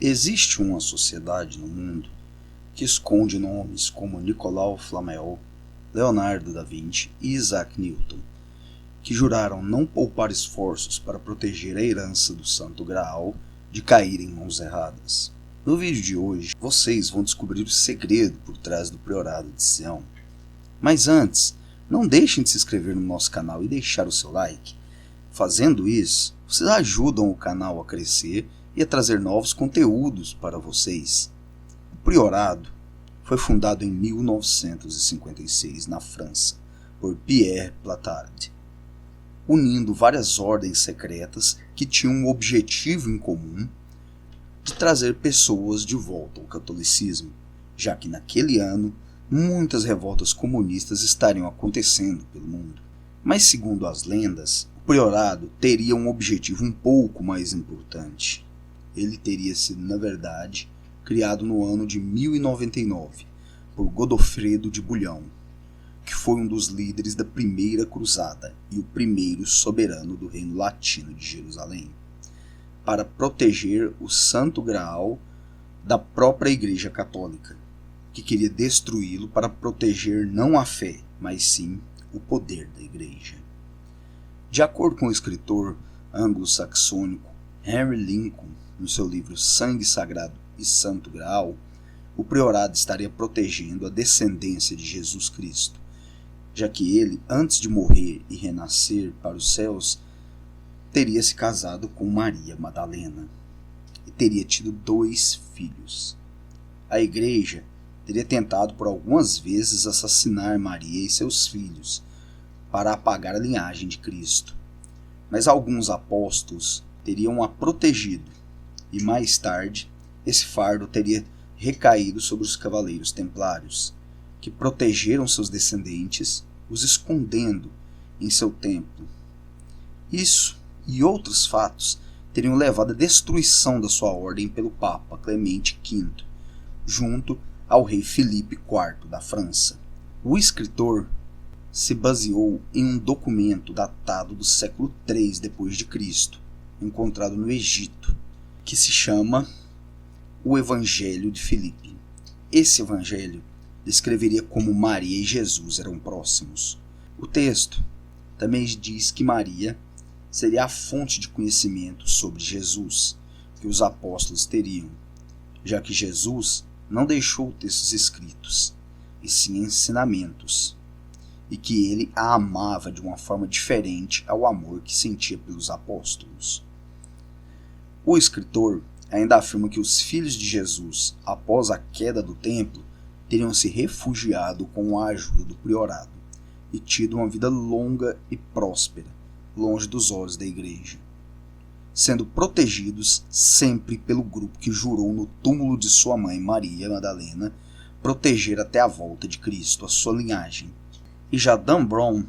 Existe uma sociedade no mundo que esconde nomes como Nicolau Flamel, Leonardo da Vinci e Isaac Newton, que juraram não poupar esforços para proteger a herança do Santo Graal de cair em mãos erradas. No vídeo de hoje, vocês vão descobrir o segredo por trás do Priorado de Sião. Mas antes, não deixem de se inscrever no nosso canal e deixar o seu like. Fazendo isso, vocês ajudam o canal a crescer e a trazer novos conteúdos para vocês. O Priorado foi fundado em 1956 na França por Pierre Platard, unindo várias ordens secretas que tinham um objetivo em comum de trazer pessoas de volta ao catolicismo, já que naquele ano muitas revoltas comunistas estariam acontecendo pelo mundo. Mas segundo as lendas, o Priorado teria um objetivo um pouco mais importante. Ele teria sido, na verdade, criado no ano de 1099 por Godofredo de Bouillon, que foi um dos líderes da Primeira Cruzada e o primeiro soberano do Reino Latino de Jerusalém, para proteger o Santo Graal da própria Igreja Católica, que queria destruí-lo para proteger não a fé, mas sim o poder da Igreja. De acordo com o escritor anglo-saxônico Henry Lincoln, no seu livro Sangue Sagrado e Santo Graal, o Priorado estaria protegendo a descendência de Jesus Cristo, já que ele, antes de morrer e renascer para os céus, teria se casado com Maria Madalena e teria tido 2 filhos. A Igreja teria tentado por algumas vezes assassinar Maria e seus filhos para apagar a linhagem de Cristo, mas alguns apóstolos teriam-a protegido e mais tarde esse fardo teria recaído sobre os cavaleiros templários, que protegeram seus descendentes, os escondendo em seu templo. Isso e outros fatos teriam levado à destruição da sua ordem pelo Papa Clemente V, junto ao rei Filipe IV da França. O escritor se baseou em um documento datado do século III d.C., encontrado no Egito, que se chama o Evangelho de Filipe. Esse evangelho descreveria como Maria e Jesus eram próximos. O texto também diz que Maria seria a fonte de conhecimento sobre Jesus que os apóstolos teriam, já que Jesus não deixou textos escritos, e sim ensinamentos, e que ele a amava de uma forma diferente ao amor que sentia pelos apóstolos. O escritor ainda afirma que os filhos de Jesus, após a queda do templo, teriam se refugiado com a ajuda do priorado e tido uma vida longa e próspera, longe dos olhos da igreja, sendo protegidos sempre pelo grupo que jurou no túmulo de sua mãe Maria Madalena proteger até a volta de Cristo a sua linhagem. E já Dan Brown,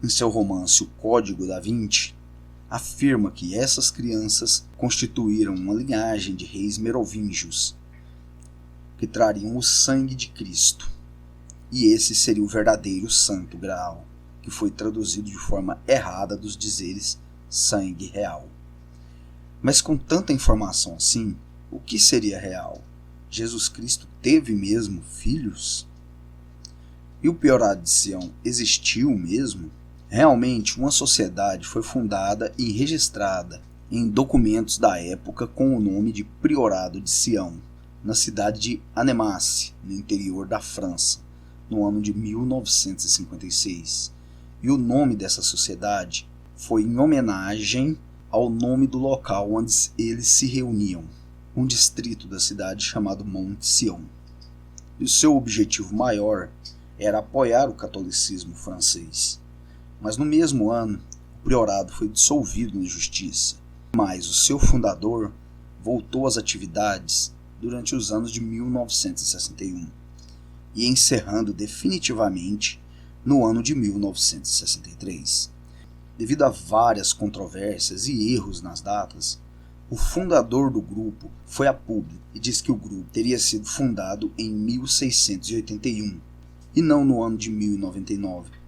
em seu romance O Código da Vinci, afirma que essas crianças constituíram uma linhagem de reis merovingios que trariam o sangue de Cristo, e esse seria o verdadeiro Santo Graal, que foi traduzido de forma errada dos dizeres sangue real. Mas com tanta informação assim, o que seria real? Jesus Cristo teve mesmo filhos? E o Priorado de Sião existiu mesmo? Realmente, uma sociedade foi fundada e registrada em documentos da época com o nome de Priorado de Sião, na cidade de Annemasse, no interior da França, no ano de 1956. E o nome dessa sociedade foi em homenagem ao nome do local onde eles se reuniam, um distrito da cidade chamado Monte Sião. E o seu objetivo maior era apoiar o catolicismo francês. Mas no mesmo ano, o priorado foi dissolvido na justiça, mas o seu fundador voltou às atividades durante os anos de 1961 e encerrando definitivamente no ano de 1963. Devido a várias controvérsias e erros nas datas, o fundador do grupo foi a público e diz que o grupo teria sido fundado em 1681 e não no ano de 1099.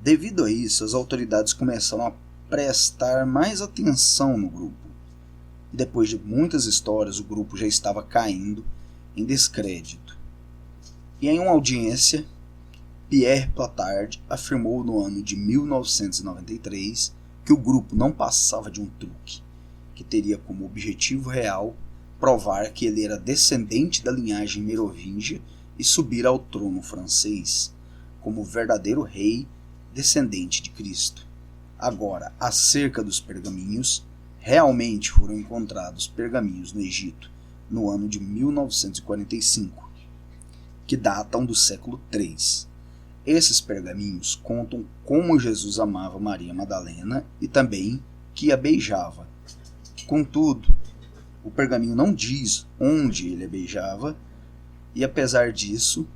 Devido a isso, as autoridades começaram a prestar mais atenção no grupo, Depois de muitas histórias, o grupo já estava caindo em descrédito. E em uma audiência, Pierre Platard afirmou no ano de 1993 que o grupo não passava de um truque, que teria como objetivo real provar que ele era descendente da linhagem merovingia e subir ao trono francês, como verdadeiro rei descendente de Cristo. Agora, acerca dos pergaminhos, realmente foram encontrados pergaminhos no Egito no ano de 1945, que datam do século III. Esses pergaminhos contam como Jesus amava Maria Madalena e também que a beijava. Contudo, o pergaminho não diz onde ele a beijava e, apesar disso,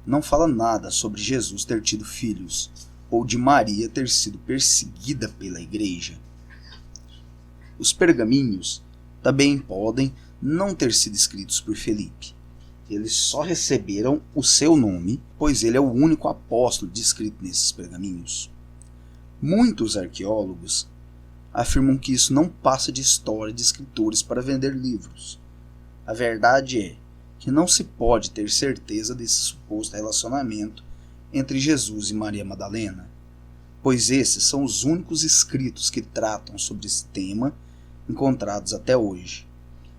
não fala nada sobre Jesus ter tido filhos ou de Maria ter sido perseguida pela igreja. Os pergaminhos também podem não ter sido escritos por Felipe. Eles só receberam o seu nome, pois ele é o único apóstolo descrito nesses pergaminhos. Muitos arqueólogos afirmam que isso não passa de história de escritores para vender livros. A verdade é que não se pode ter certeza desse suposto relacionamento entre Jesus e Maria Madalena, pois esses são os únicos escritos que tratam sobre esse tema encontrados até hoje,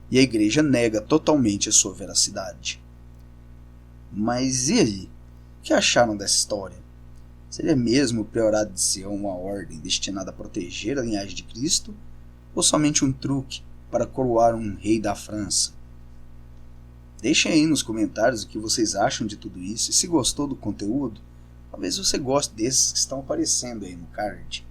e a igreja nega totalmente a sua veracidade. Mas e aí? O que acharam dessa história? Seria mesmo o priorado de Sião uma ordem destinada a proteger a linhagem de Cristo, ou somente um truque para coroar um rei da França? Deixem aí nos comentários o que vocês acham de tudo isso, e se gostou do conteúdo, talvez você goste desses que estão aparecendo aí no card.